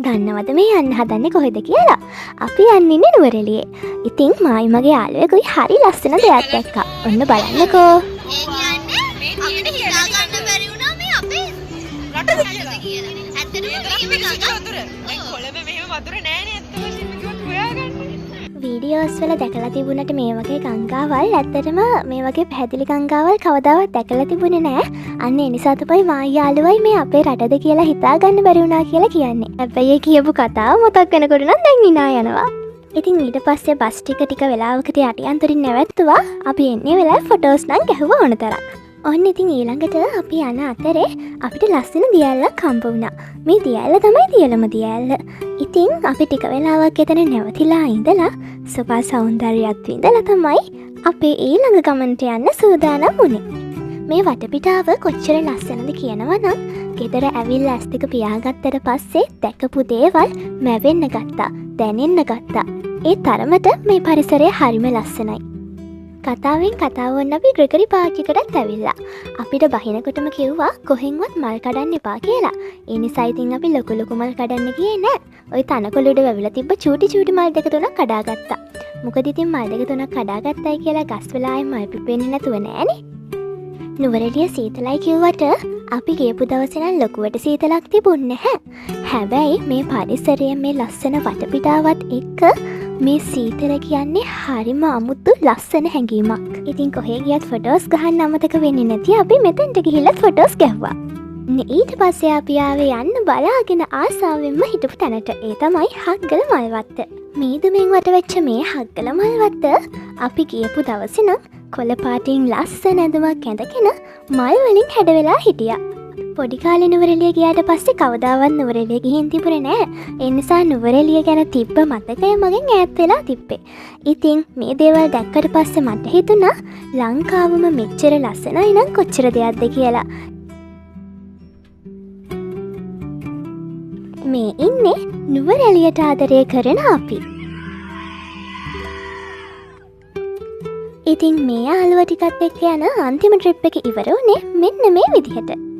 දන්නවද මේ යන්න හදන්නේ කොහෙද කියලා? අපි යන්නේ නුවරඑළියේ. ඉතින් මායි මගේ යාළුවෙකුයි හරි ලස්සන දෙයක් දැක්කා. ඔන්න බලන්නකෝ. ඒ කියන්නේ අපිට හිතා ගන්න බැරි වුණා මේ අපේ රටද කියලා. ඇත්තටම මේක වතුර. දැන් කොළඹ මෙහෙම වතුර නෑනේ ඇත්ත වශයෙන්ම කිව්වොත් හොයාගන්න. වීඩියෝස් වල දැකලා තිබුණට මේ වගේ ගංගාවල් ඇත්තටම මේ වගේ පැහැදිලි ගංගාවල් කවදාවත් දැකලා තිබුණේ නෑ. අන්න ඒ නිසා තමයි මායි යාළුවයි මේ අපේ රටද කියලා හිතා ගන්න බැරි වුණා කියලා කියන්නේ. හැබැයි ඒ කියපු කතාව මතක් වෙනකොට නම් දැන් hina යනවා. ඉතින් ඊට පස්සේ බස් ටික වෙලාවකට යටියන්තරින් නැවැත්තුවා. අපි එන්නේ වෙලාවේ ෆොටෝස් නම් ගැහුවා ඕන තරම්. ඔන්න ඉතින් ඊළඟට අපි යන අතරේ අපිට ලස්සන දියැලක් හම්බ වුණා. මේ දියැල තමයි දියලම දියැල. ඉතින් අපි ටික වෙලාවක් එතන නැවතිලා ඉඳලා සෝපා සෞන්දර්යයත් විඳලා තමයි අපේ ඊළඟ ගමනට යන්න සූදානම් වුණේ. මේ වටපිටාව කොච්චර ලස්සනද කියනවා නම් ගෙදර ඇවිල්ලා ඇස් දෙක පියාගත්තට පස්සේ දැකපු දේවල් මැවෙන්න ගත්තා, දැනෙන්න ගත්තා. ඒ තරමට මේ පරිසරය හරිම ලස්සනයි. කතාවෙන් කතාව වුණ අපි ග්‍රෙගරි පාර්ක් එකටත් ඇවිල්ලා. අපිට බහිනකොටම කිව්වා කොහෙන්වත් මල් කඩන්න එපා කියලා. ඒ නිසා ඉතින් අපි ලොකු මල් කඩන්න ගියේ නෑ. ওই තනකොළ උඩ වැවිලා තිබ්බ චූටි මල් දෙක තුනක් කඩාගත්තා. මොකද ඉතින් මල් දෙක තුනක් කඩාගත්තයි කියලා ගස් වල ආයේ මල් පිපෙන්නේ නැතුව නෑනේ. නුවරඑළිය සීතලයි කිව්වට අපි ගියපු දවසේ නම් ලොකුවට සීතලක් තිබුණේ නැහැ. හැබැයි මේ පරිසරයේ මේ ලස්සන වටපිටාවත් එක්ක මේ සීතල කියන්නේ හරිම අමුතු ලස්සන හැඟීමක්. ඉතින් කොහේ ගියත් ෆොටෝස් ගහන්න අමතක වෙන්නේ නැති අපි මෙතෙන්ට ගිහිල්ලා ෆොටෝස් ගැහුවා. ඊට පස්සේ අපි ආවේ යන්න බලාගෙන ආසාවෙන්ම හිටපු තැනට. ඒ තමයි හග්ගල මල්වත්ත. මීදුමෙන් වටවෙච්ච මේ හග්ගල මල්වත්ත අපි ගියපු දවසේ නම් කොළ පාටින් ලස්සන ඇඳුමක් ඇඳගෙන මල් වලින් හැඩ වෙලා හිටියා. පොඩි කාලේ නුවරඑළිය ගියාට පස්සේ කවදාවත් නුවරඑළිය ගිහින් තිබුණේ නෑ. ඒ නිසා නුවරඑළිය ගැන තිබ්බ මතකය මගෙන් ඈත් වෙලා තිබ්බේ. ඉතින් මේ දේවල් දැක්කට පස්සේ මට හිතුණා ලංකාවම මෙච්චර ලස්සනයි නම් කොච්චර දෙයක්ද කියලා. මේ ඉන්නේ නුවරඑළියට ආදරය කරන අපි. ඉතින් මේ යාළුවා ටිකත් එක්ක යන අන්තිම ට්‍රිප් එක ඉවර වුණේ මෙන්න මේ විදිහට.